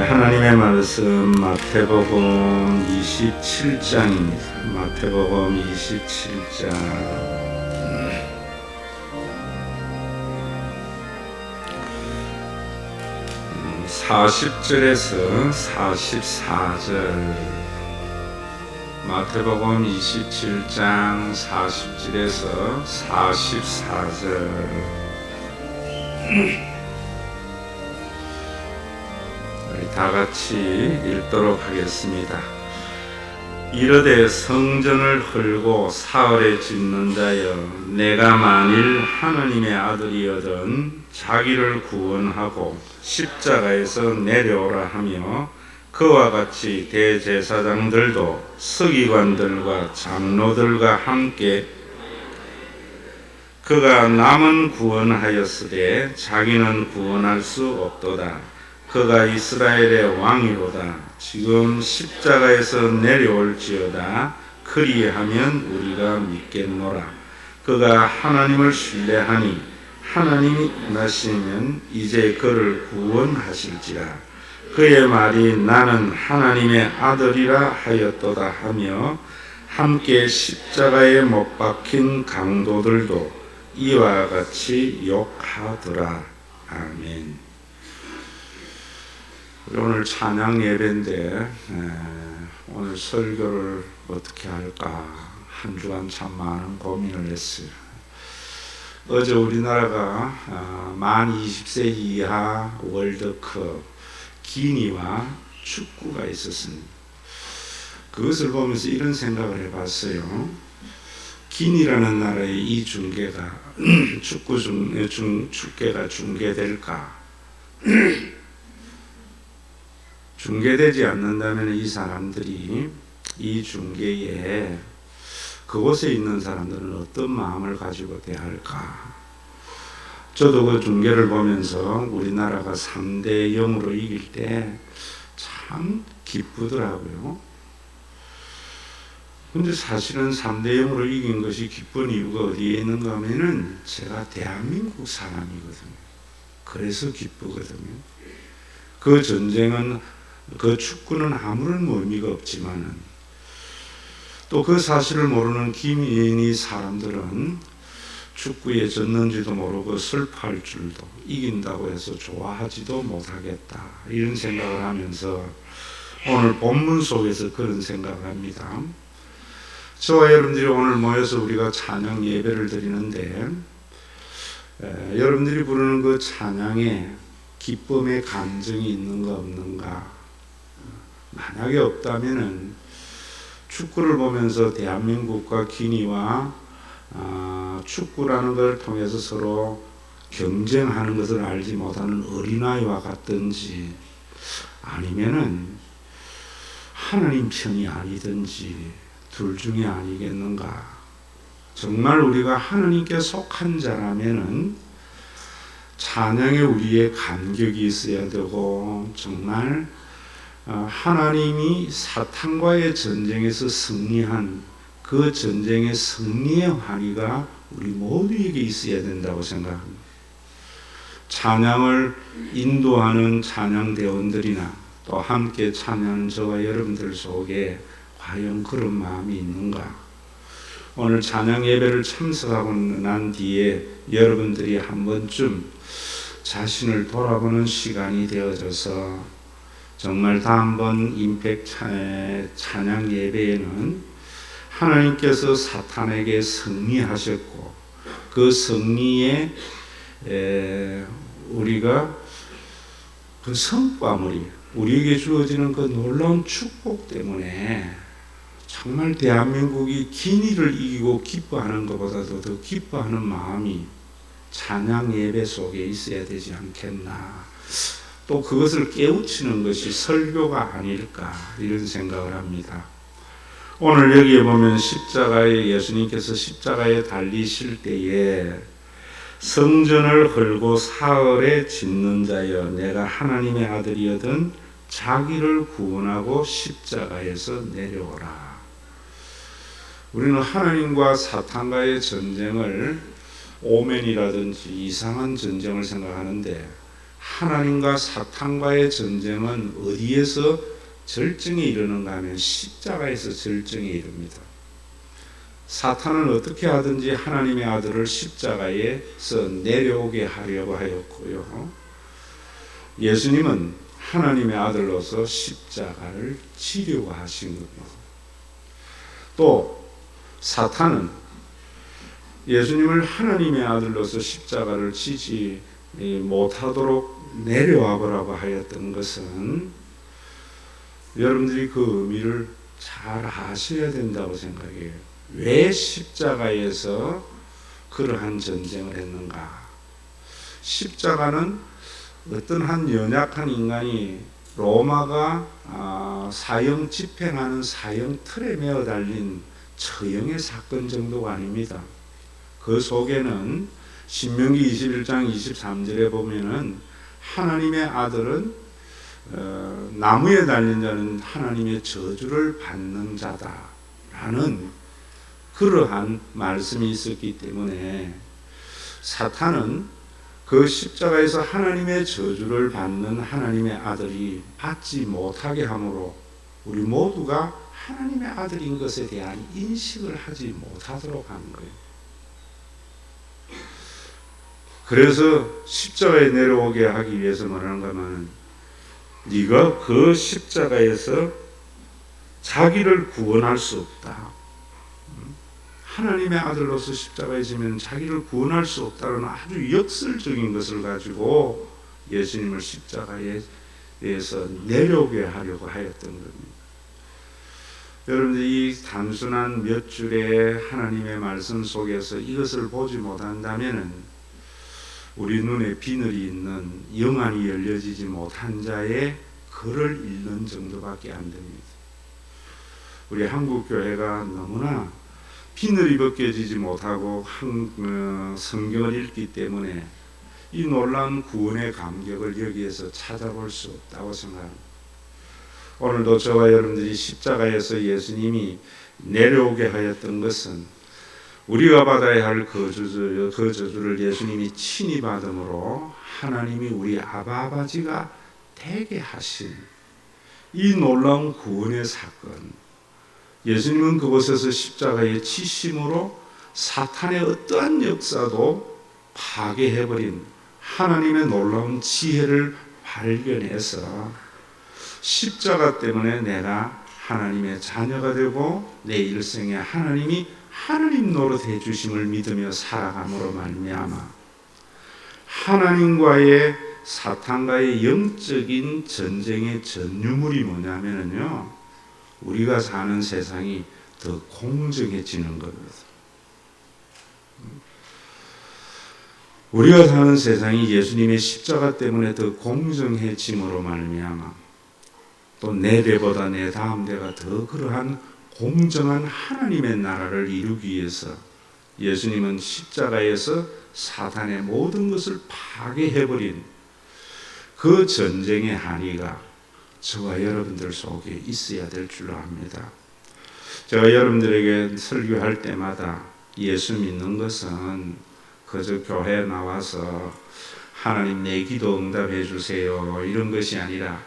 하나님의 말씀 마태복음 27장입니다. 마태복음 27장 40절에서 44절. 마태복음 27장 40절에서 44절. 우리 다 같이 읽도록 하겠습니다. 이르되 성전을 헐고 사흘에 짓는 자여, 내가 만일 하나님의 아들이거든 자기를 구원하고 십자가에서 내려오라 하며, 그와 같이 대제사장들도 서기관들과 장로들과 함께 그가 남은 구원하였으되 자기는 구원할 수 없도다. 그가 이스라엘의 왕이로다. 지금 십자가에서 내려올지어다. 그리하면 우리가 믿겠노라. 그가 하나님을 신뢰하니 하나님이 원하시면 이제 그를 구원하실지라. 그의 말이 나는 하나님의 아들이라 하였도다 하며, 함께 십자가에 못 박힌 강도들도 이와 같이 욕하더라. 아멘. 오늘 찬양 예배인데 오늘 설교를 어떻게 할까 한 주간 참 많은 고민을 했어요. 어제 우리나라가 만 20세 이하 월드컵 기니와 축구가 있었습니다. 그것을 보면서 이런 생각을 해봤어요. 기니라는 나라의 이 중계가 축구가 중계될까? 중계되지 않는다면 이 사람들이 이 중계에 그곳에 있는 사람들은 어떤 마음을 가지고 대할까? 저도 그 중계를 보면서 우리나라가 3대 0으로 이길 때 참 기쁘더라고요. 근데 사실은 3대 0으로 이긴 것이 기쁜 이유가 어디에 있는가 하면은 제가 대한민국 사람이거든요. 그래서 기쁘거든요. 그 전쟁은, 그 축구는 아무런 의미가 없지만은, 또 그 사실을 모르는 기민이 사람들은 축구에 졌는지도 모르고 슬퍼할 줄도, 이긴다고 해서 좋아하지도 못하겠다, 이런 생각을 하면서 오늘 본문 속에서 그런 생각을 합니다. 저와 여러분들이 오늘 모여서 우리가 찬양 예배를 드리는데, 여러분들이 부르는 그 찬양에 기쁨의 감정이 있는가 없는가? 만약에 없다면은 축구를 보면서 대한민국과 기니와 축구라는 걸 통해서 서로 경쟁하는 것을 알지 못하는 어린아이와 같든지, 아니면은 하나님 편이 아니든지 둘 중에 아니겠는가. 정말 우리가 하나님께 속한 자라면은 찬양에 우리의 감격이 있어야 되고, 정말 하나님이 사탄과의 전쟁에서 승리한 그 전쟁의 승리의 환희가 우리 모두에게 있어야 된다고 생각합니다. 찬양을 인도하는 찬양대원들이나 또 함께 찬양하는 저와 여러분들 속에 과연 그런 마음이 있는가? 오늘 찬양 예배를 참석하고 난 뒤에 여러분들이 한 번쯤 자신을 돌아보는 시간이 되어져서, 정말 다음번 임팩 찬양 예배에는 하나님께서 사탄에게 승리하셨고, 그 승리에 우리가 그 성과물이 우리에게 주어지는 그 놀라운 축복 때문에 정말 대한민국이 기니를 이기고 기뻐하는 것보다도 더 기뻐하는 마음이 찬양 예배 속에 있어야 되지 않겠나. 또 그것을 깨우치는 것이 설교가 아닐까, 이런 생각을 합니다. 오늘 여기에 보면 십자가에, 예수님께서 십자가에 달리실 때에 성전을 헐고 사흘에 짓는 자여, 내가 하나님의 아들이거든 자기를 구원하고 십자가에서 내려오라. 우리는 하나님과 사탄과의 전쟁을 오맨이라든지 이상한 전쟁을 생각하는데, 하나님과 사탄과의 전쟁은 어디에서 절정에 이르는가 하면 십자가에서 절정에 이릅니다. 사탄은 어떻게 하든지 하나님의 아들을 십자가에서 내려오게 하려고 하였고요. 예수님은 하나님의 아들로서 십자가를 지려고 하신 겁니다. 또 사탄은 예수님을 하나님의 아들로서 십자가를 지지 못하도록 내려와 보라고 하였던 것은 여러분들이 그 의미를 잘 아셔야 된다고 생각해요. 왜 십자가에서 그러한 전쟁을 했는가? 십자가는 어떤 한 연약한 인간이 로마가 사형 집행하는 사형 틀에 매어 달린 처형의 사건 정도가 아닙니다. 그 속에는 신명기 21장 23절에 보면은 하나님의 아들은 나무에 달린 자는 하나님의 저주를 받는 자다라는 그러한 말씀이 있었기 때문에 사탄은 그 십자가에서 하나님의 저주를 받는 하나님의 아들이 받지 못하게 함으로 우리 모두가 하나님의 아들인 것에 대한 인식을 하지 못하도록 하는 거예요. 그래서 십자가에 내려오게 하기 위해서 말하는 것은 네가 그 십자가에서 자기를 구원할 수 없다. 하나님의 아들로서 십자가에 지면 자기를 구원할 수 없다는 아주 역설적인 것을 가지고 예수님을 십자가에 대해서 내려오게 하려고 하였던 겁니다. 여러분들 이 단순한 몇 줄의 하나님의 말씀 속에서 이것을 보지 못한다면 우리 눈에 비늘이 있는 영안이 열려지지 못한 자의 글을 읽는 정도밖에 안 됩니다. 우리 한국 교회가 너무나 비늘이 벗겨지지 못하고 성경을 읽기 때문에 이 놀라운 구원의 감격을 여기에서 찾아볼 수 없다고 생각합니다. 오늘도 저와 여러분들이 십자가에서 예수님이 내려오게 하였던 것은 우리가 받아야 할 그 저주를 예수님이 친히 받음으로 하나님이 우리 아버지가 되게 하신 이 놀라운 구원의 사건, 예수님은 그곳에서 십자가에 치심으로 사탄의 어떠한 역사도 파괴해버린 하나님의 놀라운 지혜를 발견해서 십자가 때문에 내가 하나님의 자녀가 되고 내 일생에 하나님이 하나님 노릇 해주심을 믿으며 살아감으로 말미암아 하나님과의 사탄과의 영적인 전쟁의 전유물이 뭐냐면요, 우리가 사는 세상이 더 공정해지는 겁니다. 우리가 사는 세상이 예수님의 십자가 때문에 더 공정해짐으로 말미암아 또 내 배보다 내 다음 배가 더 그러한 공정한 하나님의 나라를 이루기 위해서 예수님은 십자가에서 사탄의 모든 것을 파괴해버린 그 전쟁의 한의가 저와 여러분들 속에 있어야 될 줄로 압니다. 제가 여러분들에게 설교할 때마다 예수 믿는 것은 그저 교회에 나와서 하나님 내 기도 응답해 주세요 이런 것이 아니라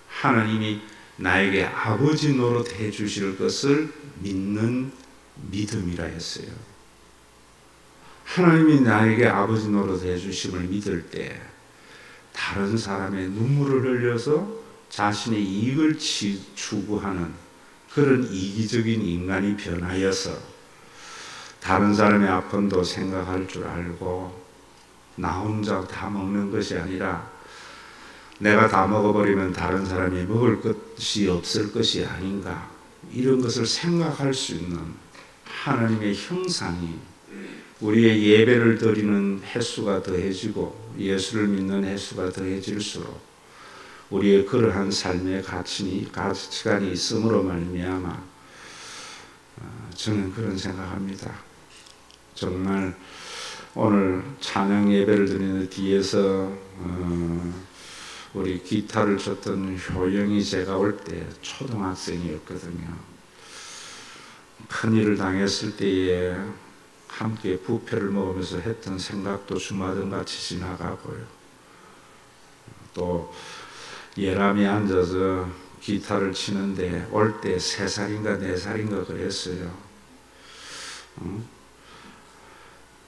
하나님이 나에게 아버지 노릇 해 주실 것을 믿는 믿음이라 했어요. 하나님이 나에게 아버지 노릇 해 주심을 믿을 때 다른 사람의 눈물을 흘려서 자신의 이익을 추구하는 그런 이기적인 인간이 변하여서 다른 사람의 아픔도 생각할 줄 알고 나 혼자 다 먹는 것이 아니라 내가 다 먹어버리면 다른 사람이 먹을 것이 없을 것이 아닌가, 이런 것을 생각할 수 있는 하나님의 형상이 우리의 예배를 드리는 횟수가 더해지고 예수를 믿는 횟수가 더해질수록 우리의 그러한 삶의 가치관이 있음으로 말미암아 저는 그런 생각합니다. 정말 오늘 찬양 예배를 드리는 뒤에서 우리 기타를 쳤던 효영이 제가 올 때 초등학생이었거든요. 큰일을 당했을 때에 함께 부패를 먹으면서 했던 생각도 주마등같이 지나가고요. 또 예람이 앉아서 기타를 치는데 올 때 3살인가 4살인가 그랬어요.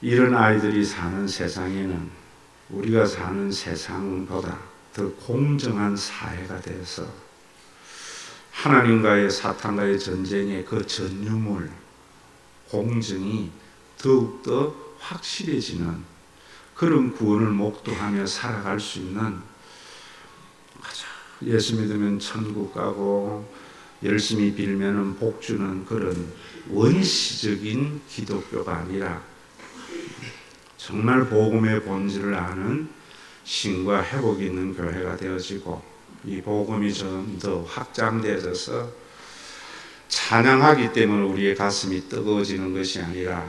이런 아이들이 사는 세상에는 우리가 사는 세상보다 더 공정한 사회가 돼서 하나님과의 사탄과의 전쟁의 그 전유물 공정이 더욱더 확실해지는 그런 구원을 목도하며 살아갈 수 있는, 예수 믿으면 천국 가고 열심히 빌면은 복 주는 그런 원시적인 기독교가 아니라 정말 복음의 본질을 아는 신과 회복이 있는 교회가 되어지고, 이 복음이 좀 더 확장되어져서 찬양하기 때문에 우리의 가슴이 뜨거워지는 것이 아니라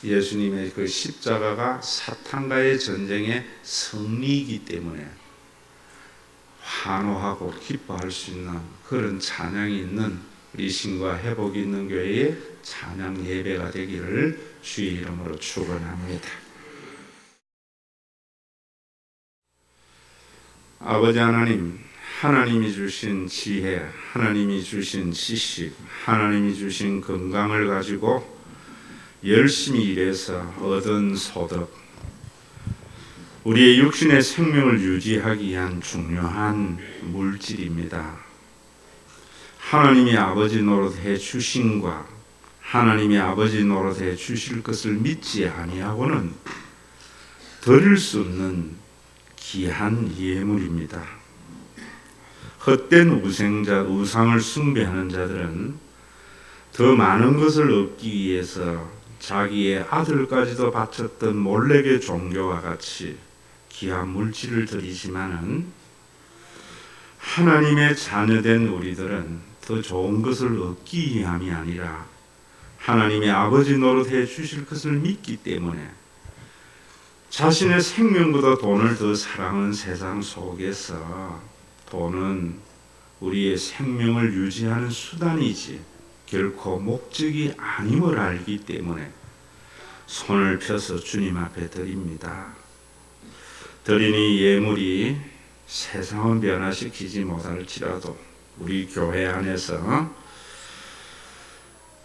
예수님의 그 십자가가 사탄과의 전쟁의 승리이기 때문에 환호하고 기뻐할 수 있는 그런 찬양이 있는 우리 신과 회복이 있는 교회의 찬양 예배가 되기를 주의 이름으로 축원합니다. 아버지 하나님, 하나님이 주신 지혜, 하나님이 주신 지식, 하나님이 주신 건강을 가지고 열심히 일해서 얻은 소득, 우리의 육신의 생명을 유지하기 위한 중요한 물질입니다. 하나님이 아버지 노릇해 주신과 하나님이 아버지 노릇해 주실 것을 믿지 아니하고는 드릴 수 없는 귀한 예물입니다. 헛된 우상을 숭배하는 자들은 더 많은 것을 얻기 위해서 자기의 아들까지도 바쳤던 몰렉의 종교와 같이 귀한 물질을 드리지만은, 하나님의 자녀된 우리들은 더 좋은 것을 얻기 위함이 아니라 하나님의 아버지 노릇해 주실 것을 믿기 때문에 자신의 생명보다 돈을 더 사랑하는 세상 속에서 돈은 우리의 생명을 유지하는 수단이지 결코 목적이 아님을 알기 때문에 손을 펴서 주님 앞에 드립니다. 드리니 예물이 세상은 변화시키지 못할지라도 우리 교회 안에서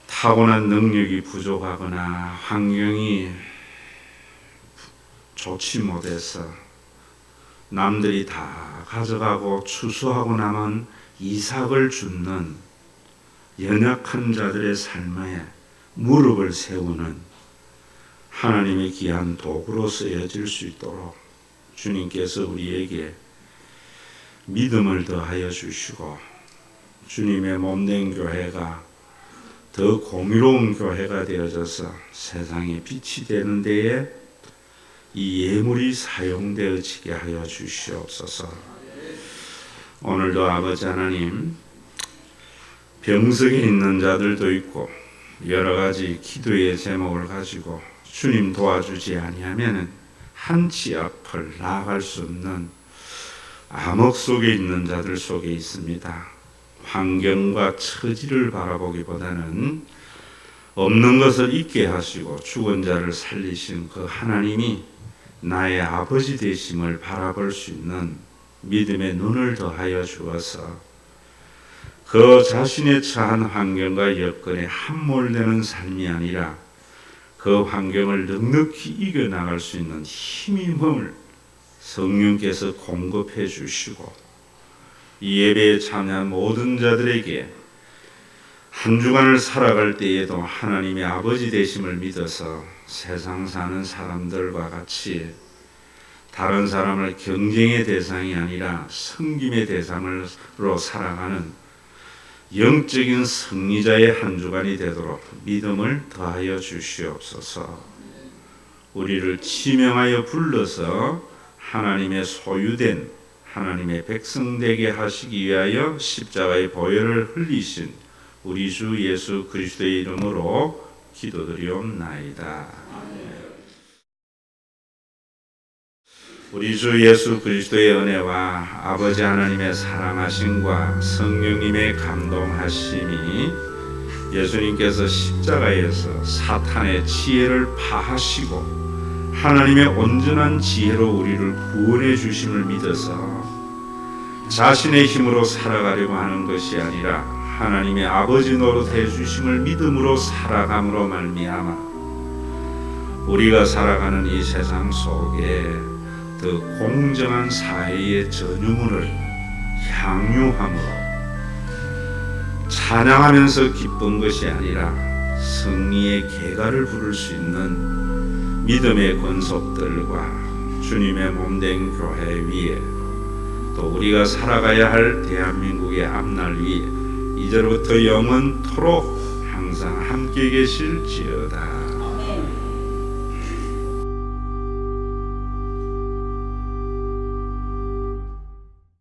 타고난 능력이 부족하거나 환경이 좋지 못해서 남들이 다 가져가고 추수하고 남은 이삭을 줍는 연약한 자들의 삶에 무릎을 세우는 하나님의 귀한 도구로 쓰여질 수 있도록 주님께서 우리에게 믿음을 더하여 주시고, 주님의 몸된 교회가 더 공의로운 교회가 되어져서 세상에 빛이 되는 데에 이 예물이 사용되어지게 하여 주시옵소서. 오늘도 아버지 하나님, 병석에 있는 자들도 있고 여러 가지 기도의 제목을 가지고 주님 도와주지 아니하면은 한치 앞을 나아갈 수 없는 암흑 속에 있는 자들 속에 있습니다. 환경과 처지를 바라보기보다는 없는 것을 있게 하시고 죽은 자를 살리신 그 하나님이 나의 아버지 되심을 바라볼 수 있는 믿음의 눈을 더하여 주어서 그 자신의 처한 환경과 여건에 함몰되는 삶이 아니라 그 환경을 넉넉히 이겨나갈 수 있는 힘을 성령께서 공급해 주시고, 이 예배에 참여한 모든 자들에게 한 주간을 살아갈 때에도 하나님의 아버지 되심을 믿어서 세상 사는 사람들과 같이 다른 사람을 경쟁의 대상이 아니라 섬김의 대상으로 살아가는 영적인 승리자의 한 주간이 되도록 믿음을 더하여 주시옵소서. 우리를 지명하여 불러서 하나님의 소유된 하나님의 백성 되게 하시기 위하여 십자가의 보혈을 흘리신 우리 주 예수 그리스도의 이름으로 기도드리옵나이다. 우리 주 예수 그리스도의 은혜와 아버지 하나님의 사랑하심과 성령님의 감동하심이 예수님께서 십자가에서 사탄의 지혜를 파하시고 하나님의 온전한 지혜로 우리를 구원해 주심을 믿어서 자신의 힘으로 살아가려고 하는 것이 아니라 하나님의 아버지 노릇해 주심을 믿음으로 살아감으로 말미암아 우리가 살아가는 이 세상 속에 더 공정한 사회의 전유물을 향유함으로 찬양하면서 기쁜 것이 아니라 승리의 계가를 부를 수 있는 믿음의 권속들과 주님의 몸된 교회 위에 또 우리가 살아가야 할 대한민국의 앞날 위에 이제로부터 영원토록 항상 함께 계실지어다.